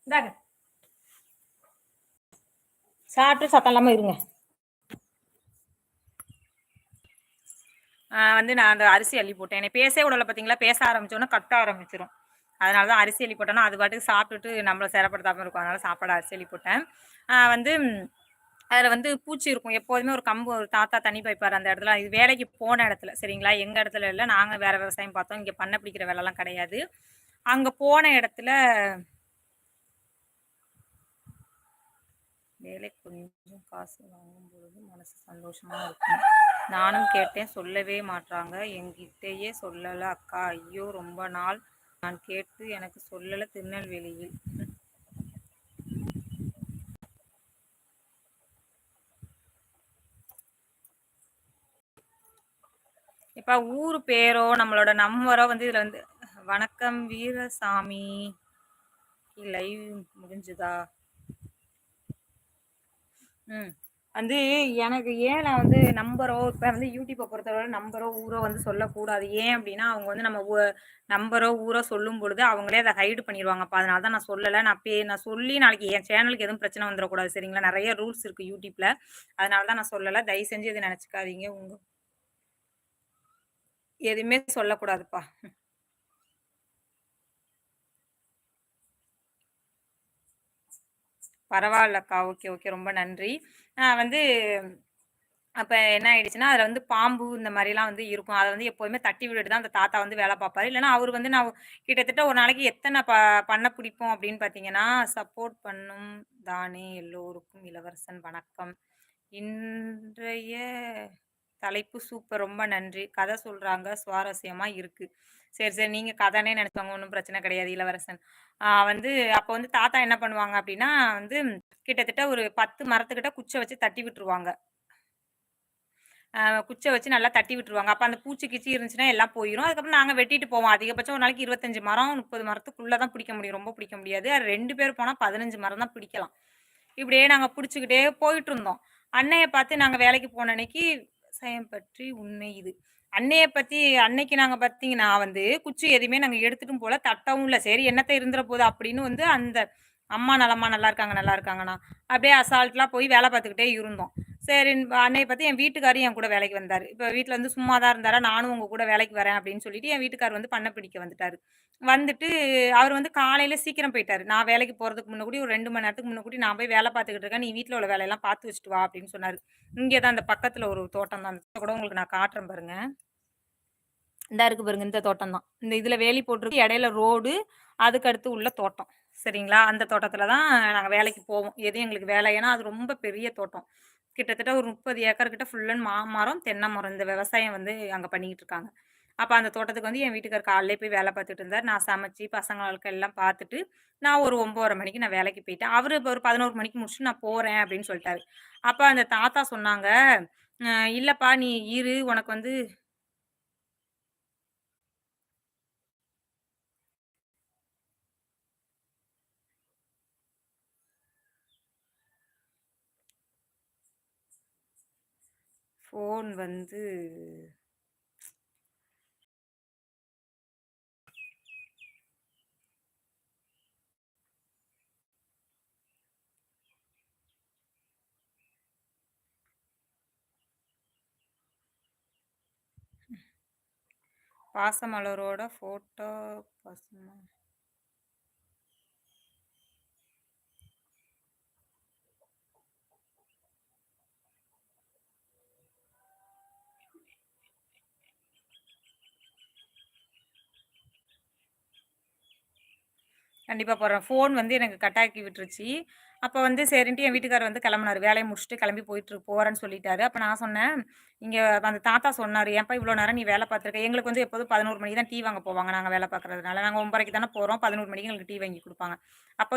இந்தாங்க சாப்பிட்டு சத்தம் இல்லாமல் இருங்க. வந்து நான் அந்த அரிசி அள்ளி போட்டேன். என்னை பேசவே விடல பார்த்தீங்களா? பேச ஆரம்பிச்சோன்னே கத்த ஆரம்பிச்சிரும். அதனால தான் அரிசி அள்ளி போட்டேன்னா, அது பாட்டுக்கு சாப்பிட்டுட்டு நம்மள சிரப்படுத்தாம இருக்கும். அதனால சாப்பாடு அரிசி அள்ளி போட்டேன். வந்து அதில வந்து பூச்சி இருக்கும். எப்போதுமே ஒரு கம்பு ஒரு தாத்தா தண்ணி பாய்ப்பாரு அந்த இடத்துல. இது வேலைக்கு போன இடத்துல சரிங்களா? எங்க இடத்துல இல்ல. நாங்க வேற விவசாயம் பார்த்தோம். இங்க பண்ண பிடிக்கிற வேலைலாம் கிடையாது. அங்க போன இடத்துல வேலை கொஞ்சம் காசு வாங்கும்பொழுது மனசு சந்தோஷமா இருக்கும். நானும் கேட்டேன் சொல்லவே மாட்றாங்க. என்கிட்டயே சொல்லல அக்கா. ஐயோ! ரொம்ப நாள் நான் கேட்டு எனக்கு சொல்லல திருநெல்வேலியில். இப்ப ஊரு பேரோ, நம்மளோட நம்பரோ வந்து இதுல வந்து வணக்கம் வீரசாமி. லைவ் முடிஞ்சுதா? ம். வந்து எனக்கு ஏன் நான் வந்து நம்பரோ, இப்ப வந்து யூடியூப்ப பொறுத்தவரை நம்பரோ, ஊரோ வந்து சொல்லக்கூடாது. ஏன் அப்டின்னா, அவங்க வந்து நம்ம நம்பரோ, ஊரோ சொல்லும்பொழுது அவங்களே அத ஹைட் பண்ணிருவாங்க. அப்ப அதனால தான் நான் சொல்லல. நான் சொல்லி நாளைக்கு என் சேனலுக்கு எதுவும் பிரச்சனை வந்துரக்கூடாது சரிங்களா? நெறைய ரூல்ஸ் இருக்கு யூடியூப்ல. அதனால தான் நான் சொல்லல. தயவு செஞ்சு எதுவும் நெனச்சுக்காதீங்க. எதுவுமே சொல்லக்கூடாதுப்பா. பரவால்லக்கா. Okay, okay. ரொம்ப நன்றி. வந்து அப்ப என்ன ஆயிடுச்சுன்னா, அதுல வந்து பாம்பு இந்த மாரிலாம் வந்து இருக்கும். அத வந்து எப்போதுமே தட்டி விட்டுட்டு தான் அந்த தாத்தா வந்து வேல பாப்பாரு. இல்லன்னா அவரு வந்து நான் கிட்டத்தட்ட ஒரு நாளைக்கு எத்தன பண்ண பிடிப்போம் அப்படின்னு பார்த்தீங்கன்னா, சப்போர்ட் பண்ணும் தானே எல்லோருக்கும் இளவரசன் வணக்கம். இன்றைய தலைப்பு சூப்பர். ரொம்ப நன்றி. கதை சொல்றாங்க. சுவாரஸ்யமா இருக்கு. சரி, சரி. நீங்க கதைன்னே நெனச்சுக்கோங்க. ஒண்ணும் பிரச்சனை கிடையாது இளவரசன். வந்து அப்ப வந்து தாத்தா என்ன பண்ணுவாங்க அப்டின்னா, வந்து கிட்டத்தட்ட ஒரு 10 மரத்துக்கிட்ட குச்ச வச்சு தட்டி விட்டுருவாங்க. குச்ச வச்சு நல்லா தட்டி விட்டுருவாங்க. அப்ப அந்த பூச்சி கீச்சி இருந்துச்சுன்னா எல்லாம் போயிரும். அதுக்கப்புறம் நாங்க வெட்டிட்டு போவோம். அதிகபட்சம் ஒரு நாளைக்கு 25 மரம், 30 மரத்துக்குள்ள தான் பிடிக்க முடியும். ரொம்ப பிடிக்க முடியாது. அது 2 பேர் போனா 15 மரம் தான் பிடிக்கலாம். இப்படியே நாங்க புடிச்சுக்கிட்டே போயிட்டுருந்தோம். அன்னைய பார்த்து நாங்க வேலைக்கு போன அன்னைக்கு விவசாயம் பற்றி உண்மை இது. அன்னைய பத்தி அன்னைக்கு நாங்க பார்த்தீங்கன்னா வந்து, குச்சி எதுவுமே நாங்க எடுத்துட்டும் போல, தட்டவும் இல்ல. சரி என்னத்த இருந்துற போது அப்படின்னு வந்து அந்த அம்மா நலமா நல்லா இருக்காங்க, நல்லா இருக்காங்கண்ணா. அப்படியே அசால்ட்டா போய் வேலை பார்த்துக்கிட்டே இருந்தோம். சரின்னு அன்னைய பார்த்து என் வீட்டுக்காரரும் என் கூட வேலைக்கு வந்தாரு. இப்ப வீட்ல வந்து சும்மா தான் இருந்தாரா, நானும் உங்க கூட வேலைக்கு வரேன் அப்படின்னு சொல்லிட்டு, என் வீட்டுக்காரர் வந்து பண்ண பிடிக்க வந்துட்டாரு. வந்துட்டு அவரு வந்து காலையில சீக்கிரம் போயிட்டாரு. நான் வேலைக்கு போறதுக்கு முன்ன கூடி ஒரு 2 மணி நேரத்துக்கு முன்ன கூடி நான் போய் வேலை பார்த்துக்கிட்டு இருக்கேன். நீ வீட்ல உள்ள வேலையெல்லாம் பார்த்து வச்சுட்டு வா அப்படின்னு சொன்னாரு. இங்க தான் அந்த பக்கத்துல ஒரு தோட்டம் தான். அந்த கூட உங்களுக்கு நான் காட்டுறேன் பாருங்க. இந்தா இருக்கு பாருங்க. இந்த தோட்டம் தான். இந்த இதுல வேலி போட்டிருக்கு. இடையில ரோடு. அதுக்கு அடுத்து உள்ள தோட்டம். சரிங்களா? அந்த தோட்டத்துல தான் நாங்க வேலைக்கு போவோம். எது எங்களுக்கு வேலை ஏன்னா, அது ரொம்ப பெரிய தோட்டம். கிட்டத்தட்ட ஒரு 30 ஏக்கர் கிட்ட ஃபுல் அண்ட் மாமரம், தென்னை மரம். இந்த விவசாயம் வந்து அங்க பண்ணிக்கிட்டு இருக்காங்க. அப்ப அந்த தோட்டத்துக்கு வந்து என் வீட்டுக்காரர் காலையிலே போய் வேலை பார்த்துட்டு இருந்தாரு. நான் சமைச்சு பசங்களுக்கு எல்லாம் பார்த்துட்டு, நான் ஒரு 9:30 மணிக்கு நான் வேலைக்கு போயிட்டேன். அவரு இப்ப ஒரு 11 மணிக்கு முடிச்சுட்டு நான் போறேன் அப்படின்னு சொல்லிட்டாரு. அப்ப அந்த தாத்தா சொன்னாங்க, இல்லப்பா நீ இரு உனக்கு வந்து ஃபோன் வந்து பாசமலரோட ஃபோட்டோ பசங்க கண்டிப்பா போடுறேன். ஃபோன் வந்து எனக்கு கட் ஆக்கி விட்டுருச்சு. அப்ப வந்து சரின்ட்டு என் வீட்டுக்காரர் வந்து கிளம்புனாரு. வேலைய முடிச்சுட்டு கிளம்பி போறேன்னு சொல்லிட்டாரு. அப்ப நான் சொன்னேன், இங்க அந்த தாத்தா சொன்னாரு, "ஏன்பா இவ்ளோ நேரம் நீ வேல பார்த்துருக்க?" எங்களுக்கு வந்து எப்போதும் 11 மணிக்கு தான் டீ வாங்க போவாங்க. நாங்க வேல பார்க்கறதுனால. நாங்க 9:30க்கு தானே போறோம். 11 மணிக்கு எங்களுக்கு டீ வாங்கி குடுப்பாங்க. அப்போ